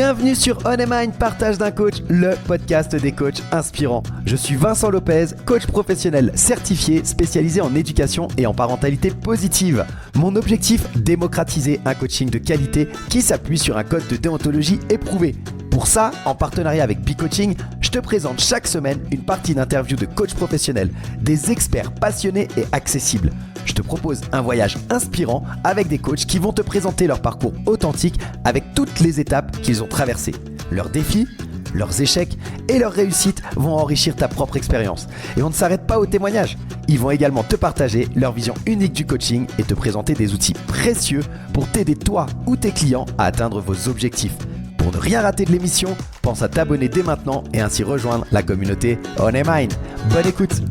Bienvenue sur On Mind, partage d'un coach, le podcast des coachs inspirants. Je suis Vincent Lopez, coach professionnel certifié, spécialisé en éducation et en parentalité positive. Mon objectif, démocratiser un coaching de qualité qui s'appuie sur un code de déontologie éprouvé. Pour ça, en partenariat avec B-Coaching, je te présente chaque semaine une partie d'interviews de coachs professionnels, des experts passionnés et accessibles. Je te propose un voyage inspirant avec des coachs qui vont te présenter leur parcours authentique avec toutes les étapes qu'ils ont traversées. Leurs défis, leurs échecs et leurs réussites vont enrichir ta propre expérience. Et on ne s'arrête pas aux témoignages. Ils vont également te partager leur vision unique du coaching et te présenter des outils précieux pour t'aider toi ou tes clients à atteindre vos objectifs. Pour ne rien rater de l'émission, pense à t'abonner dès maintenant et ainsi rejoindre la communauté On Mind. Bonne écoute!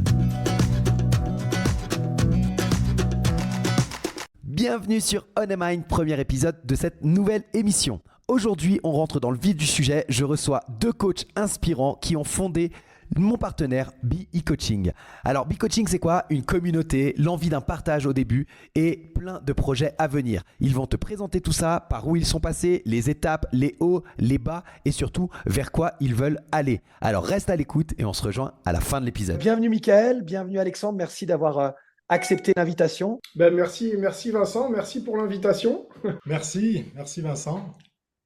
Bienvenue sur On Mind, premier épisode de cette nouvelle émission. Aujourd'hui, on rentre dans le vif du sujet. Je reçois deux coachs inspirants qui ont fondé mon partenaire B-Coaching. Alors B-Coaching, c'est quoi? Une communauté, l'envie d'un partage au début et plein de projets à venir. Ils vont te présenter tout ça, par où ils sont passés, les étapes, les hauts, les bas et surtout vers quoi ils veulent aller. Alors reste à l'écoute et on se rejoint à la fin de l'épisode. Bienvenue Mickaël, bienvenue Alexandre, merci d'avoir accepté l'invitation. Merci Vincent, merci pour l'invitation. Merci Vincent.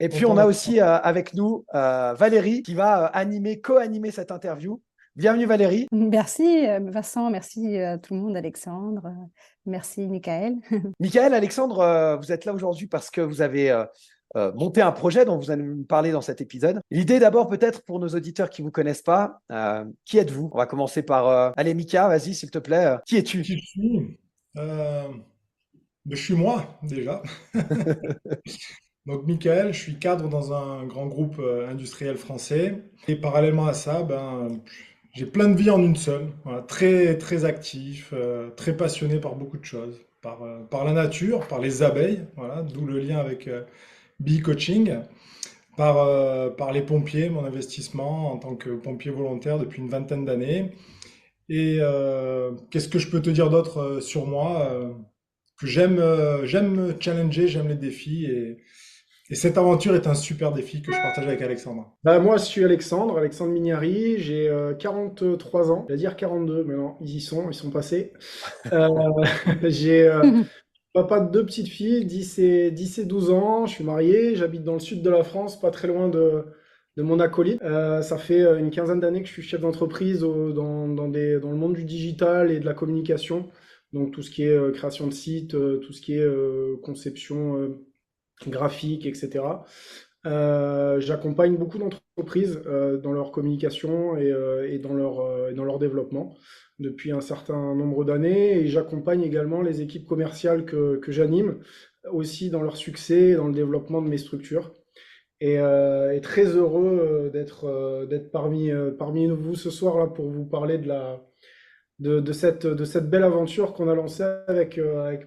Et puis on a aussi avec nous Valérie qui va co-animer cette interview. Bienvenue Valérie. Merci Vincent, merci à tout le monde, Alexandre, merci Mickaël. Mickaël, Alexandre, vous êtes là aujourd'hui parce que vous avez monté un projet dont vous allez nous parler dans cet épisode. L'idée d'abord peut-être pour nos auditeurs qui ne vous connaissent pas, qui êtes-vous? On va commencer par… Allez Mika, vas-y s'il te plaît, qui es-tu? Qui je suis Je suis moi déjà. Donc Mickaël, je suis cadre dans un grand groupe industriel français. Et parallèlement à ça, j'ai plein de vies en une seule. Voilà, très, très actif, très passionné par beaucoup de choses. Par la nature, par les abeilles, voilà, d'où le lien avec Bee Coaching. Par les pompiers, mon investissement en tant que pompier volontaire depuis une vingtaine d'années. Et qu'est-ce que je peux te dire d'autre sur moi que j'aime me challenger, j'aime les défis. Et cette aventure est un super défi que je partage avec Alexandre. Moi, je suis Alexandre Mignari, j'ai 43 ans, je vais dire 42, mais non, ils sont passés. J'ai papa de deux petites filles, 10 et 12 ans, je suis marié, j'habite dans le sud de la France, pas très loin de mon acolyte. Ça fait une quinzaine d'années que je suis chef d'entreprise dans le monde du digital et de la communication. Donc tout ce qui est création de sites, tout ce qui est conception graphique, etc. J'accompagne beaucoup d'entreprises dans leur communication et dans leur développement depuis un certain nombre d'années. Et j'accompagne également les équipes commerciales que j'anime aussi dans leur succès et dans le développement de mes structures. Et très heureux d'être parmi vous ce soir là pour vous parler de cette belle aventure qu'on a lancée avec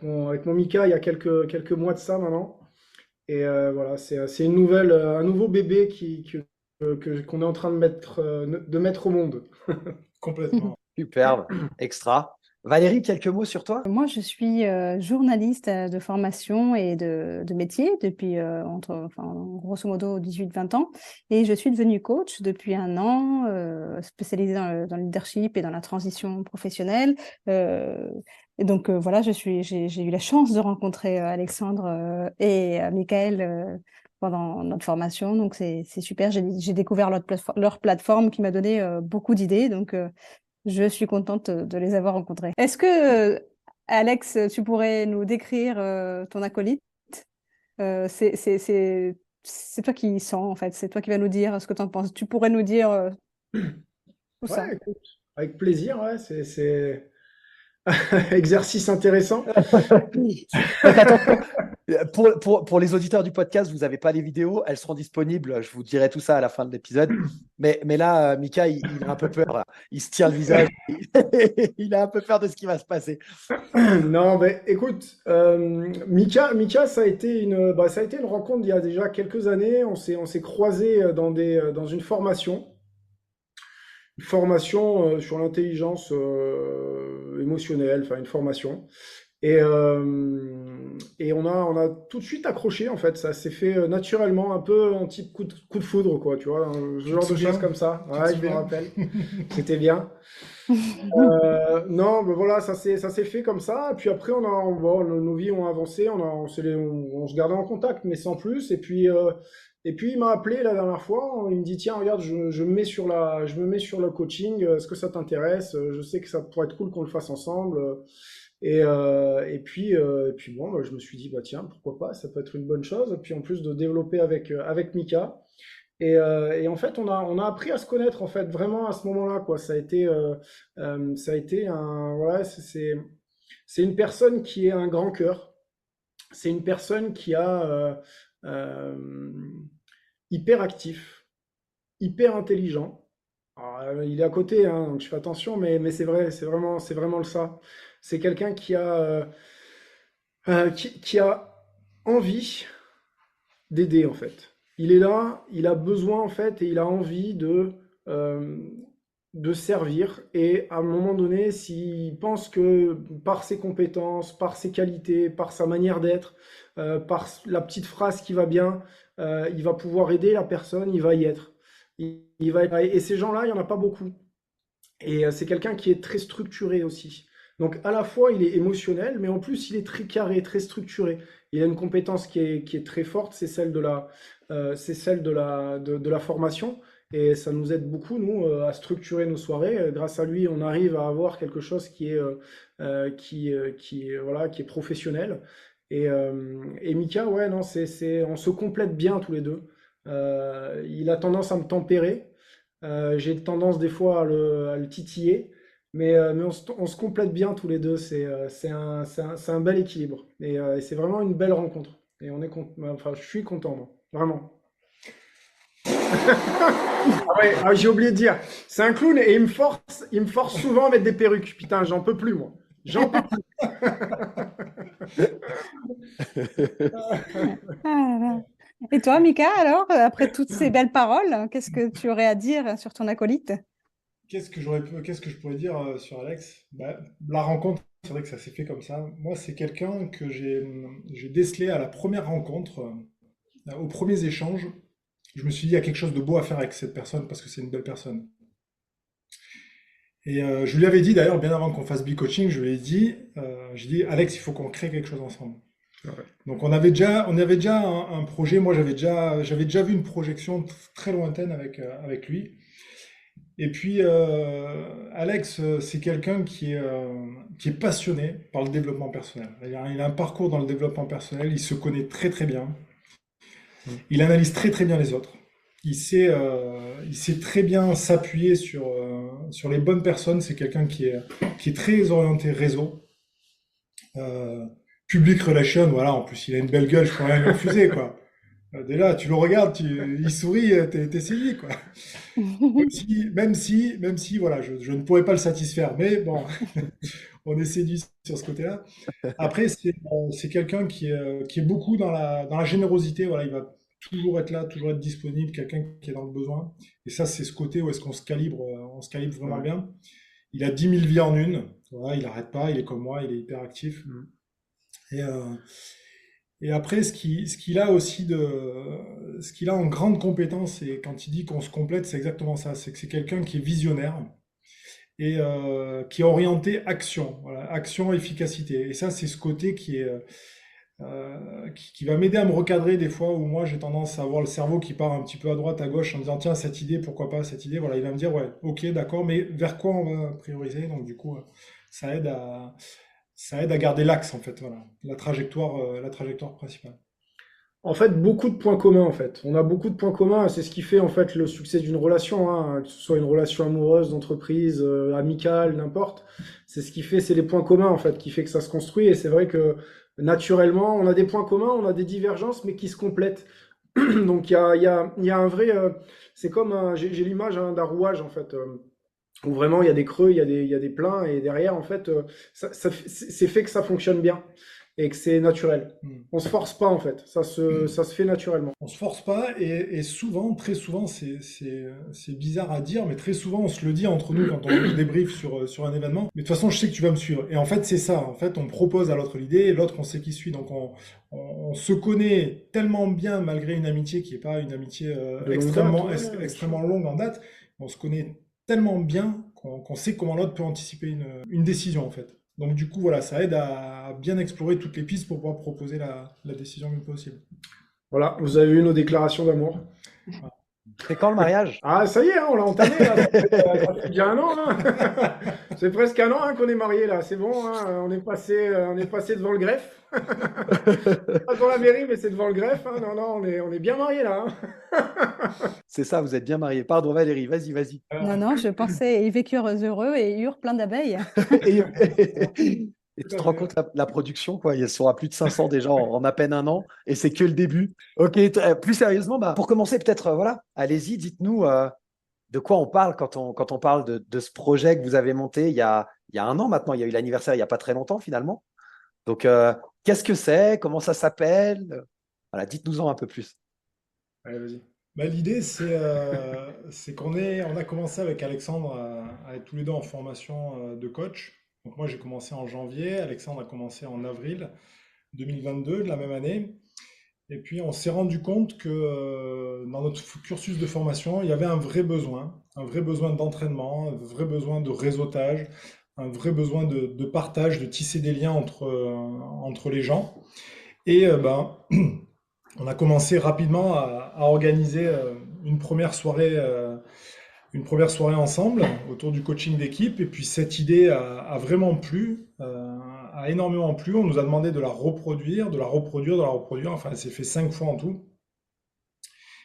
mon Mika il y a quelques mois de ça maintenant. Et voilà, c'est un nouveau bébé qu'on est en train de mettre au monde. Complètement. Superbe, extra. Valérie, quelques mots sur toi? Moi, je suis journaliste de formation et de métier depuis grosso modo 18-20 ans. Et je suis devenue coach depuis un an, spécialisée dans le leadership et dans la transition professionnelle. Et donc voilà, j'ai eu la chance de rencontrer Alexandre et Mickaël pendant notre formation. Donc c'est super. J'ai découvert leur plateforme qui m'a donné beaucoup d'idées. Donc je suis contente de les avoir rencontrés. Est-ce que, Alex, tu pourrais nous décrire ton acolyte? C'est toi qui sens, en fait. C'est toi qui vas nous dire ce que tu en penses. Tu pourrais nous dire tout ça. Ouais, écoute, avec plaisir, ouais, c'est exercice intéressant. Attention, pour les auditeurs du podcast, vous n'avez pas les vidéos, elles seront disponibles. Je vous dirai tout ça à la fin de l'épisode. Mais là, Mika, il a un peu peur. Là. Il se tient le visage. Il a un peu peur de ce qui va se passer. Non, écoute, Mika, ça a été une rencontre il y a déjà quelques années. On s'est croisés dans une formation sur l'intelligence émotionnelle, enfin une formation. Et on a tout de suite accroché, en fait. Ça s'est fait naturellement, un peu en type coup de foudre, quoi, tu vois, ce Tu te genre de choses souviens? comme ça. Tu te Ouais, je me souviens? rappelle. C'était bien. Non, mais voilà, ça s'est fait comme ça. Et puis après, bon, nos vies ont avancé, on se gardait en contact, mais sans plus. Et puis il m'a appelé la dernière fois. Il me dit, tiens, regarde, je me mets sur le coaching. Est-ce que ça t'intéresse? Je sais que ça pourrait être cool qu'on le fasse ensemble. Et puis bon, bah, je me suis dit, bah tiens, pourquoi pas? Ça peut être une bonne chose. Et puis en plus de développer avec Mika. Et en fait, on a appris à se connaître en fait vraiment à ce moment-là, quoi. Ça a été ouais, c'est une personne qui a un grand cœur. C'est une personne qui a euh, hyper actif, hyper intelligent. Alors, il est à côté, hein, donc je fais attention, mais c'est vraiment le ça. C'est quelqu'un qui a envie d'aider en fait. Il est là, il a besoin en fait et il a envie euh, de servir. Et à un moment donné, s'il pense que par ses compétences, par ses qualités, par sa manière d'être, par la petite phrase qui va bien, il va pouvoir aider la personne, il va y être. Il va être. Et ces gens-là, il n'y en a pas beaucoup. Et c'est quelqu'un qui est très structuré aussi. Donc à la fois il est émotionnel, mais en plus il est très carré, très structuré. Il a une compétence qui est très forte, c'est celle de la formation. Et ça nous aide beaucoup, nous, à structurer nos soirées. Grâce à lui, on arrive à avoir quelque chose voilà, qui est professionnel. Et Mika, ouais, non, on se complète bien tous les deux. Il a tendance à me tempérer. J'ai tendance des fois à le titiller, mais on se complète bien tous les deux. C'est un bel équilibre. Et c'est vraiment une belle rencontre. Et enfin, je suis content, moi. Vraiment. Ah ouais, j'ai oublié de dire, c'est un clown et il me force souvent à mettre des perruques. Putain, j'en peux plus, moi. J'en peux plus. Ah là là. Et toi, Mika, alors, après toutes ces belles paroles, qu'est-ce que tu aurais à dire sur ton acolyte? Qu'est-ce que je pourrais dire sur Alex? Bah, la rencontre, c'est vrai que ça s'est fait comme ça. Moi, c'est quelqu'un que j'ai décelé à la première rencontre, aux premiers échanges. Je me suis dit, il y a quelque chose de beau à faire avec cette personne parce que c'est une belle personne. Et je lui avais dit d'ailleurs, bien avant qu'on fasse Coaching, je lui ai dit, j'ai dit, Alex, il faut qu'on crée quelque chose ensemble. Ouais. Donc on avait déjà un projet. Moi, j'avais déjà vu une projection très lointaine avec lui. Et puis, Alex, c'est quelqu'un qui est passionné par le développement personnel. Il a un parcours dans le développement personnel, il se connaît très très bien, il analyse très très bien les autres, il sait très bien s'appuyer sur les bonnes personnes. C'est quelqu'un qui est très orienté réseau, euh, public relation, voilà. En plus, il a une belle gueule, je peux rien lui refuser, quoi. Déjà, tu le regardes, il sourit, t'es séduit, quoi. Même si, voilà, je ne pourrais pas le satisfaire, mais bon, on est séduit sur ce côté-là. Après, c'est quelqu'un qui est beaucoup dans la générosité, voilà, il va toujours être là, toujours être disponible, quelqu'un qui est dans le besoin. Et ça, c'est ce côté où est-ce qu'on se calibre vraiment Ouais. bien. Il a 10 000 vies en une, voilà, il n'arrête pas, il est comme moi, il est hyper actif. Mm. Et, euh, et après, ce qu'il a aussi ce qu'il a en grande compétence, et quand il dit qu'on se complète, c'est exactement ça. C'est que c'est quelqu'un qui est visionnaire et qui est orienté action, voilà, action, efficacité. Et ça, c'est ce côté qui va m'aider à me recadrer des fois où moi j'ai tendance à avoir le cerveau qui part un petit peu à droite, à gauche en disant tiens, cette idée, pourquoi pas cette idée. Voilà, il va me dire ouais, ok, d'accord, mais vers quoi on va prioriser? Donc du coup, ça aide à ça aide à garder l'axe en fait, voilà, la trajectoire principale. En fait, beaucoup de points communs, en fait. On a beaucoup de points communs, et c'est ce qui fait, en fait, le succès d'une relation, hein, que ce soit une relation amoureuse, d'entreprise, amicale, n'importe. C'est ce qui fait, c'est les points communs, en fait, qui fait que ça se construit. Et c'est vrai que, naturellement, on a des points communs, on a des divergences, mais qui se complètent. Donc, il y a un vrai, c'est comme, j'ai l'image, hein, d'un rouage, en fait, où vraiment il y a des creux, il y a des pleins, et derrière, en fait, c'est fait que ça fonctionne bien. et que c'est naturel. Mm. On se force pas en fait, ça se fait naturellement. On se force pas et souvent, très souvent, c'est bizarre à dire, mais très souvent on se le dit entre nous quand on débrief sur un événement. Mais de toute façon, je sais que tu vas me suivre. Et en fait, c'est ça. En fait, on propose à l'autre l'idée et l'autre, on sait qui suit. Donc on se connaît tellement bien malgré une amitié qui est pas une amitié De longue date, ouais, extrêmement longue en date. On se connaît tellement bien qu'on sait comment l'autre peut anticiper une décision en fait. Donc du coup, voilà, ça aide à bien explorer toutes les pistes pour pouvoir proposer la décision mieux possible. Voilà, vous avez eu nos déclarations d'amour. C'est quand le mariage? Ah, ça y est, hein, on l'a entamé, là. Ça fait bien un an, hein. C'est presque un an hein, qu'on est mariés, là. C'est bon, hein, on est passé devant le greffe. Pas devant la mairie, mais c'est devant le greffe. Hein. Non, non, on est bien mariés, là. Hein. C'est ça, vous êtes bien mariés. Pardon, Valérie, vas-y, vas-y. Non, je pensais, ils vécurent heureux et eurent plein d'abeilles. Et tu te rends compte, la production, quoi, ils sont à plus de 500 déjà en à peine un an, et c'est que le début. Ok, plus sérieusement, pour commencer, peut-être, voilà, allez-y, dites-nous de quoi on parle quand on parle de ce projet que vous avez monté il y a un an maintenant. Il y a eu l'anniversaire il n'y a pas très longtemps, finalement. Donc, qu'est-ce que c'est? Comment ça s'appelle? Voilà, dites-nous-en un peu plus. Allez, vas-y. L'idée, c'est qu'on a commencé avec Alexandre à être tous les deux en formation de coach. Donc moi, j'ai commencé en janvier, Alexandre a commencé en avril 2022 de la même année. Et puis, on s'est rendu compte que dans notre cursus de formation, il y avait un vrai besoin d'entraînement, un vrai besoin de réseautage, un vrai besoin de partage, de tisser des liens entre les gens. Et on a commencé rapidement à organiser une première soirée ensemble autour du coaching d'équipe. Et puis cette idée a vraiment plu, a énormément plu. On nous a demandé de la reproduire. Enfin, elle s'est fait 5 fois en tout.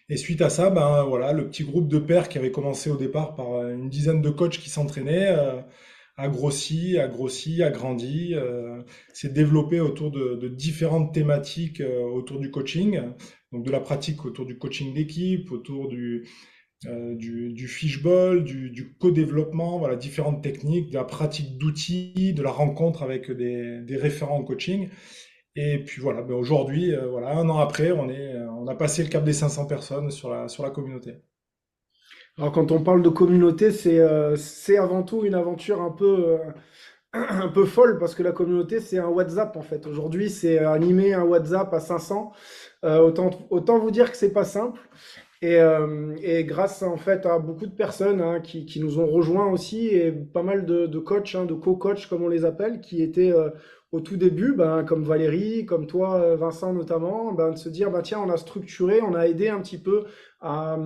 Et suite à ça, voilà, le petit groupe de pairs qui avait commencé au départ par une dizaine de coachs qui s'entraînaient a grossi, a grandi, s'est développé autour de différentes thématiques autour du coaching, donc de la pratique autour du coaching d'équipe, autour du fishball, du co-développement, voilà, différentes techniques, de la pratique d'outils, de la rencontre avec des référents en coaching. Et puis voilà, aujourd'hui, voilà, un an après, on a passé le cap des 500 personnes sur la communauté. Alors, quand on parle de communauté, c'est avant tout une aventure un peu folle parce que la communauté, c'est un WhatsApp en fait. Aujourd'hui, c'est animer un WhatsApp à 500. Autant vous dire que c'est pas simple. Et grâce en fait à beaucoup de personnes hein, qui nous ont rejoints aussi et pas mal de coachs, hein, de co-coachs comme on les appelle, qui étaient au tout début, comme Valérie, comme toi Vincent notamment, de se dire tiens on a structuré, on a aidé un petit peu à,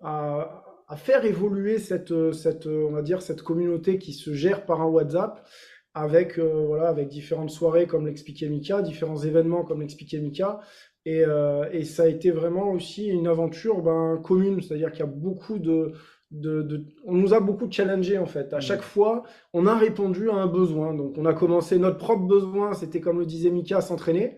à faire évoluer on va dire cette communauté qui se gère par un WhatsApp avec voilà avec différentes soirées comme l'expliquait Mika, différents événements comme l'expliquait Mika. Et ça a été vraiment aussi une aventure commune, c'est-à-dire qu'il y a beaucoup on nous a beaucoup challengé en fait. À chaque fois, on a répondu à un besoin. Donc, on a commencé notre propre besoin, c'était comme le disait Mika, s'entraîner.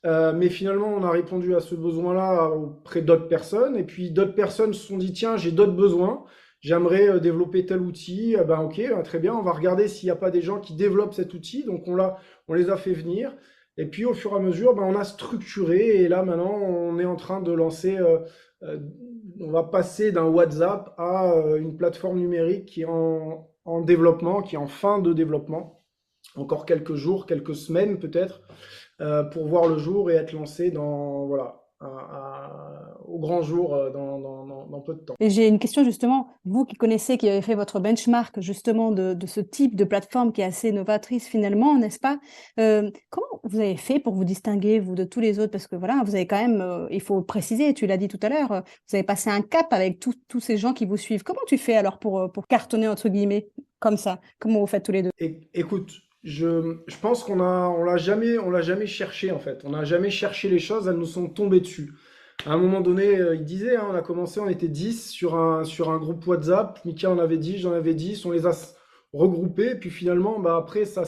Mais finalement, on a répondu à ce besoin-là auprès d'autres personnes. Et puis, d'autres personnes se sont dit, tiens, j'ai d'autres besoins. J'aimerais développer tel outil. Ok, très bien. On va regarder s'il n'y a pas des gens qui développent cet outil. Donc, on les a fait venir. Et puis, au fur et à mesure, on a structuré. Et là, maintenant, on est en train de lancer. On va passer d'un WhatsApp à une plateforme numérique qui est en développement, qui est en fin de développement. Encore quelques jours, quelques semaines peut-être, pour voir le jour et être lancé au grand jour dans peu de temps. Et j'ai une question justement, vous qui connaissez, qui avez fait votre benchmark justement de ce type de plateforme qui est assez novatrice finalement, n'est-ce pas? Comment vous avez fait pour vous distinguer, vous, de tous les autres? Parce que voilà, vous avez quand même, il faut préciser, tu l'as dit tout à l'heure, vous avez passé un cap avec tous ces gens qui vous suivent. Comment tu fais alors pour cartonner, entre guillemets, comme ça? Comment vous faites tous les deux? Écoute, je pense qu'on l'a jamais cherché en fait. On n'a jamais cherché les choses, elles nous sont tombées dessus. À un moment donné, il disait, hein, on a commencé, on était 10 sur un groupe WhatsApp. Mika en avait 10, j'en avais 10, on les a regroupés. Puis finalement, après, ça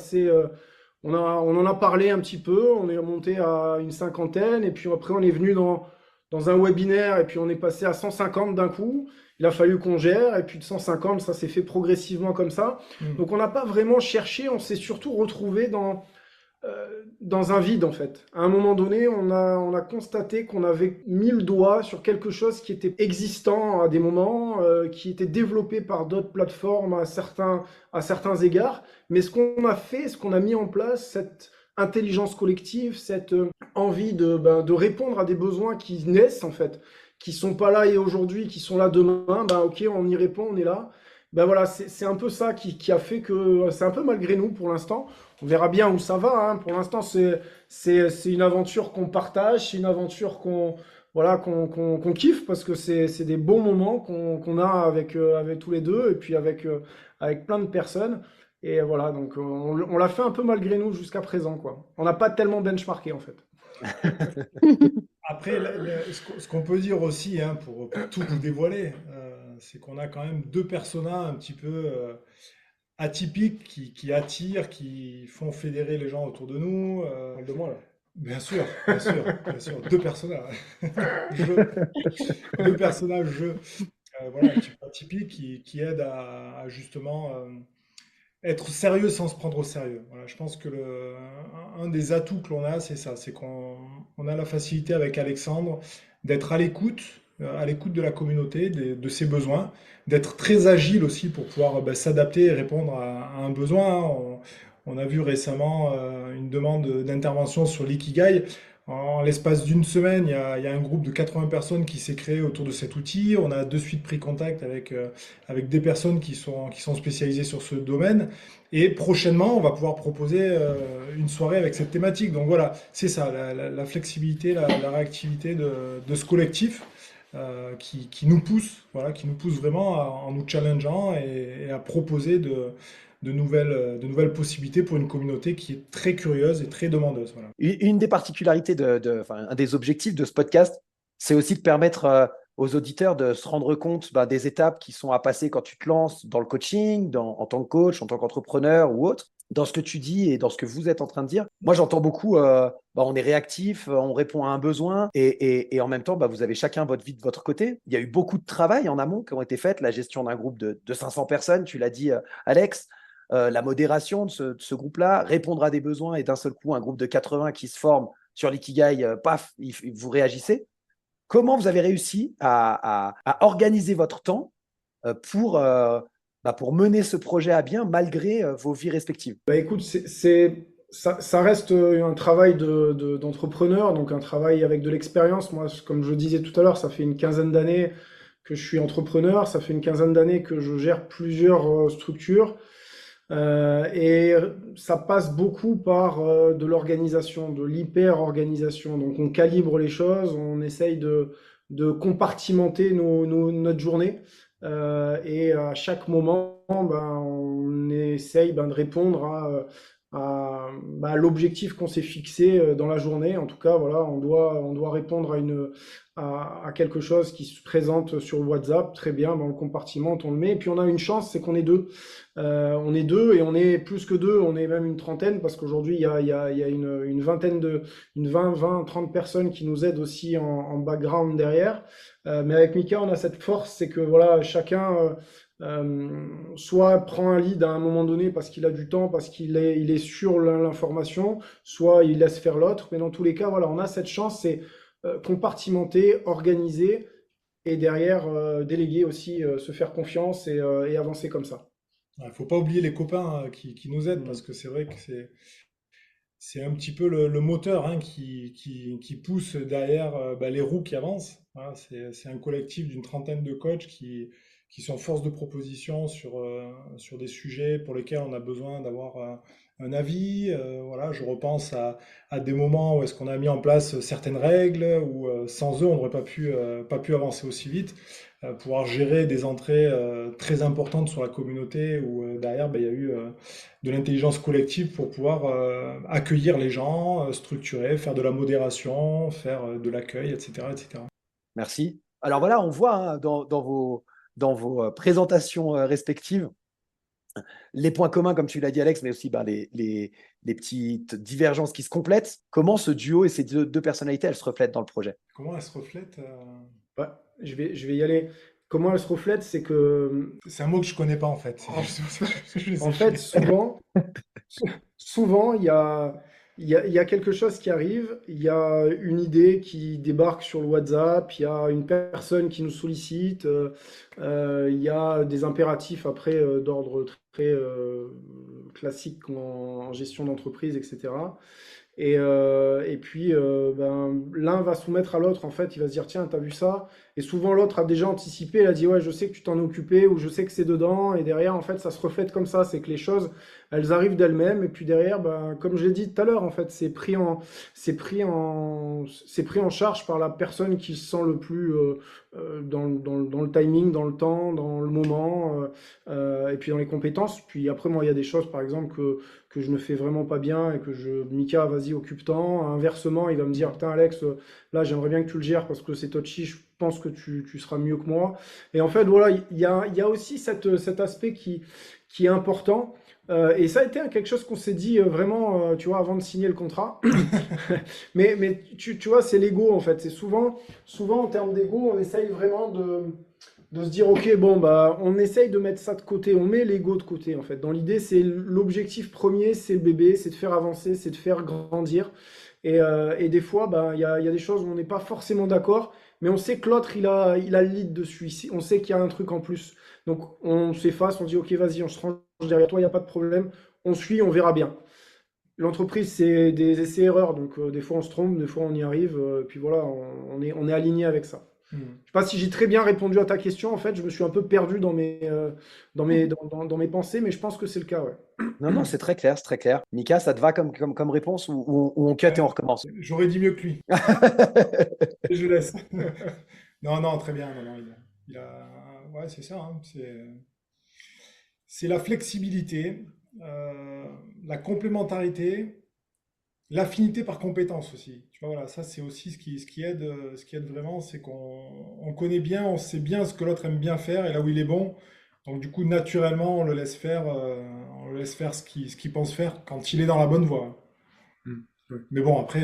on en a parlé un petit peu, on est monté à une cinquantaine. Et puis après, on est venu dans un webinaire et puis on est passé à 150 d'un coup. Il a fallu qu'on gère et puis de 150, ça s'est fait progressivement comme ça. Donc on n'a pas vraiment cherché, on s'est surtout retrouvé dans un vide en fait. À un moment donné, on a constaté qu'on avait mis le doigt sur quelque chose qui était existant à des moments, qui était développé par d'autres plateformes à certains égards. Mais ce qu'on a fait, ce qu'on a mis en place, cette intelligence collective, cette envie de répondre à des besoins qui naissent en fait, qui sont pas là et aujourd'hui, qui sont là demain, ben ok, on y répond, on est là. Ben voilà, c'est un peu ça qui a fait que c'est un peu malgré nous pour l'instant. On verra bien où ça va, hein. Pour l'instant, c'est une aventure qu'on partage, c'est une aventure qu'on kiffe parce que c'est des bons moments qu'on a avec tous les deux et puis avec plein de personnes. Et voilà, donc on l'a fait un peu malgré nous jusqu'à présent, quoi. On n'a pas tellement benchmarké en fait. Après, ce qu'on peut dire aussi, hein, pour tout vous dévoiler, c'est qu'on a quand même deux personas un petit peu atypiques qui attirent, qui font fédérer les gens autour de nous. Parle de moi là. Bien sûr, bien sûr, bien sûr. Deux personnages. Deux personnages jeux, voilà, un petit peu atypiques qui aident à justement être sérieux sans se prendre au sérieux. Voilà, je pense que un des atouts que l'on a, c'est ça, c'est qu'on a la facilité avec Alexandre d'être à l'écoute de la communauté, de ses besoins, d'être très agile aussi pour pouvoir s'adapter et répondre à un besoin. On a vu récemment une demande d'intervention sur l'ikigai. En l'espace d'une semaine, il y a un groupe de 80 personnes qui s'est créé autour de cet outil. On a de suite pris contact avec des personnes qui sont spécialisées sur ce domaine. Et prochainement, on va pouvoir proposer une soirée avec cette thématique. Donc voilà, c'est ça, la flexibilité, la réactivité de ce collectif qui nous pousse, voilà, qui nous pousse vraiment en nous challengeant et à proposer de nouvelles possibilités pour une communauté qui est très curieuse et très demandeuse. Voilà. Une des particularités enfin, un des objectifs de ce podcast, c'est aussi de permettre aux auditeurs de se rendre compte des étapes qui sont à passer quand tu te lances dans le coaching, en tant que coach, en tant qu'entrepreneur ou autre, dans ce que tu dis et dans ce que vous êtes en train de dire. Moi, j'entends beaucoup, on est réactif, on répond à un besoin et en même temps, vous avez chacun votre vie de votre côté. Il y a eu beaucoup de travail en amont qui ont été fait, la gestion d'un groupe de 500 personnes, tu l'as dit, Alex. La modération de ce groupe-là, répondre à des besoins et d'un seul coup, un groupe de 80 qui se forme sur l'ikigai, paf, vous réagissez. Comment vous avez réussi à organiser votre temps pour mener ce projet à bien malgré vos vies respectives? Bah écoute, ça reste un travail d'entrepreneur, donc un travail avec de l'expérience. Moi, comme je disais tout à l'heure, ça fait une quinzaine d'années que je suis entrepreneur, ça fait une quinzaine d'années que je gère plusieurs structures. Et ça passe beaucoup par de l'organisation, de l'hyper-organisation. Donc on calibre les choses, on essaye de compartimenter notre journée. Et à chaque moment, on essaye de répondre à l'objectif qu'on s'est fixé dans la journée. En tout cas, voilà, on doit répondre à quelque chose qui se présente sur WhatsApp. Très bien, on le compartimente, on le met. Et puis on a une chance, c'est qu'on est deux. On est deux et on est plus que deux, on est même une trentaine parce qu'aujourd'hui il y a une vingtaine une 20, 30 personnes qui nous aident aussi en background derrière. Mais avec Mika, on a cette force, c'est que voilà, chacun soit prend un lead à un moment donné parce qu'il a du temps, parce qu'il est sur l'information, soit il laisse faire l'autre. Mais dans tous les cas, voilà, on a cette chance, c'est compartimenter, organiser et derrière déléguer aussi, se faire confiance et avancer comme ça. Il ne faut pas oublier les copains qui nous aident parce que c'est vrai que c'est un petit peu le moteur hein, qui pousse derrière les roues qui avancent. Voilà, c'est un collectif d'une trentaine de coachs qui sont force de proposition sur des sujets pour lesquels on a besoin d'avoir un avis. Voilà, je repense à des moments où est-ce qu'on a mis en place certaines règles, où sans eux, on n'aurait pas pu avancer aussi vite. Pouvoir gérer des entrées très importantes sur la communauté, où derrière, il y a eu de l'intelligence collective pour pouvoir accueillir les gens, structurer, faire de la modération, faire de l'accueil, etc., etc. Merci. Alors voilà, on voit hein, dans vos présentations respectives les points communs, comme tu l'as dit, Alex, mais aussi les petites divergences qui se complètent. Comment ce duo et ces deux personnalités, elles se reflètent dans le projet? Comment elle se reflète Ouais, je vais y aller. Comment elle se reflète, c'est que C'est un mot que je connais pas en fait. en, Je les en ai fait, fait. souvent, il y a il y a quelque chose qui arrive, il y a une idée qui débarque sur le WhatsApp, il y a une personne qui nous sollicite, il y a des impératifs après d'ordre très classique en gestion d'entreprise, etc. Et puis, l'un va soumettre à l'autre, en fait, il va se dire, tiens, t'as vu ça? Et souvent, l'autre a déjà anticipé, il a dit, ouais, je sais que tu t'en es occupé, ou je sais que c'est dedans, et derrière, en fait, ça se reflète comme ça, c'est que les choses, elles arrivent d'elles-mêmes, et puis derrière, comme je l'ai dit tout à l'heure, en fait, c'est pris en charge par la personne qui se sent le plus dans le timing, dans le temps, dans le moment, et puis dans les compétences. Puis après, moi, il y a des choses, par exemple, que je ne fais vraiment pas bien et Mika, vas-y, occupe-t'en. Inversement, il va me dire, putain, Alex, là, j'aimerais bien que tu le gères parce que c'est touchy, je pense que tu seras mieux que moi. Et en fait, voilà, il y a aussi cet aspect qui est important. Et ça a été quelque chose qu'on s'est dit vraiment, tu vois, avant de signer le contrat. Mais tu vois, c'est l'ego, en fait. C'est souvent, en termes d'ego, on essaye vraiment de se dire, ok, bon, on essaye de mettre ça de côté, on met l'ego de côté, en fait. Dans l'idée, c'est l'objectif premier, c'est le bébé, c'est de faire avancer, c'est de faire grandir. Et des fois, il y a des choses où on n'est pas forcément d'accord, mais on sait que l'autre, il a le lead dessus. On sait qu'il y a un truc en plus. Donc, on s'efface, on dit, ok, vas-y, on se range derrière toi, il n'y a pas de problème. On suit, on verra bien. L'entreprise, c'est des essais-erreurs. Donc, des fois, on se trompe, des fois, on y arrive. Puis voilà, on est aligné avec ça. Je ne sais pas si j'ai très bien répondu à ta question. En fait, je me suis un peu perdu dans mes pensées, mais je pense que c'est le cas, ouais. Non, c'est très clair, c'est très clair. Mika, ça te va comme réponse ou on cut et on recommence? J'aurais dit mieux que lui. Je laisse. Non, très bien. Non, ouais, c'est ça. Hein. C'est la flexibilité, la complémentarité, l'affinité par compétence aussi. Tu vois, voilà, ça c'est aussi ce qui aide vraiment, c'est qu'on connaît bien, on sait bien ce que l'autre aime bien faire et là où il est bon. Donc du coup, naturellement, on le laisse faire ce qu'il pense faire quand il est dans la bonne voie. Mais bon, après,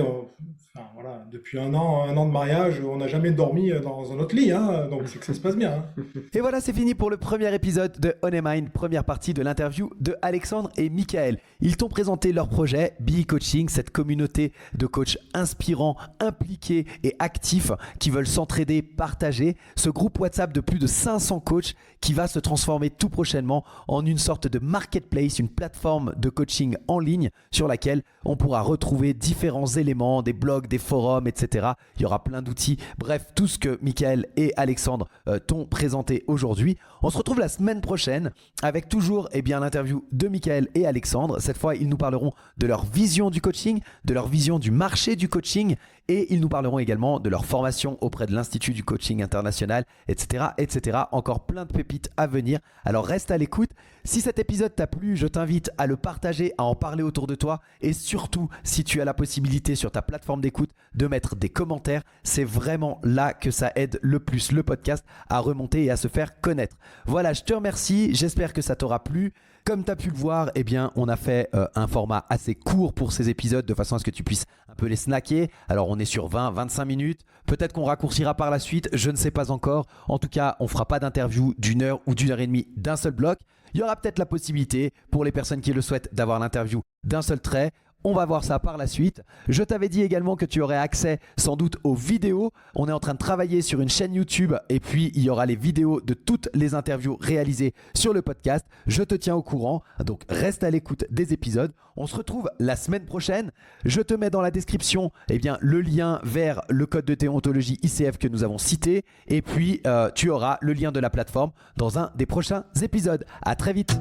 voilà, depuis un an de mariage, on n'a jamais dormi dans un autre lit, hein, donc c'est que ça se passe bien. Hein. Et voilà, c'est fini pour le premier épisode de On Mind, première partie de l'interview de Alexandre et Michael. Ils t'ont présenté leur projet BE Coaching, cette communauté de coachs inspirants, impliqués et actifs qui veulent s'entraider, partager. Ce groupe WhatsApp de plus de 500 coachs qui va se transformer tout prochainement en une sorte de marketplace, une plateforme de coaching en ligne sur laquelle on pourra retrouver différents éléments, des blogs, des forums, etc. Il y aura plein d'outils. Bref, tout ce que Michael et Alexandre t'ont présenté aujourd'hui. On se retrouve la semaine prochaine avec toujours l'interview de Michael et Alexandre. Cette fois, ils nous parleront de leur vision du coaching, de leur vision du marché du coaching et ils nous parleront également de leur formation auprès de l'Institut du Coaching International, etc., etc. Encore plein de pépites à venir. Alors reste à l'écoute. Si cet épisode t'a plu, je t'invite à le partager, à en parler autour de toi et surtout, si tu as la possibilité sur ta plateforme d'écoute de mettre des commentaires, c'est vraiment là que ça aide le plus le podcast à remonter et à se faire connaître. Voilà, je te remercie. J'espère que ça t'aura plu. Comme tu as pu le voir, on a fait un format assez court pour ces épisodes de façon à ce que tu puisses un peu les snacker. Alors, on est sur 20-25 minutes. Peut-être qu'on raccourcira par la suite, je ne sais pas encore. En tout cas, on ne fera pas d'interview d'une heure ou d'une heure et demie d'un seul bloc. Il y aura peut-être la possibilité pour les personnes qui le souhaitent d'avoir l'interview d'un seul trait. On va voir ça par la suite. Je t'avais dit également que tu aurais accès sans doute aux vidéos. On est en train de travailler sur une chaîne YouTube et puis il y aura les vidéos de toutes les interviews réalisées sur le podcast. Je te tiens au courant, donc reste à l'écoute des épisodes. On se retrouve la semaine prochaine. Je te mets dans la description le lien vers le code de déontologie ICF que nous avons cité et puis tu auras le lien de la plateforme dans un des prochains épisodes. À très vite.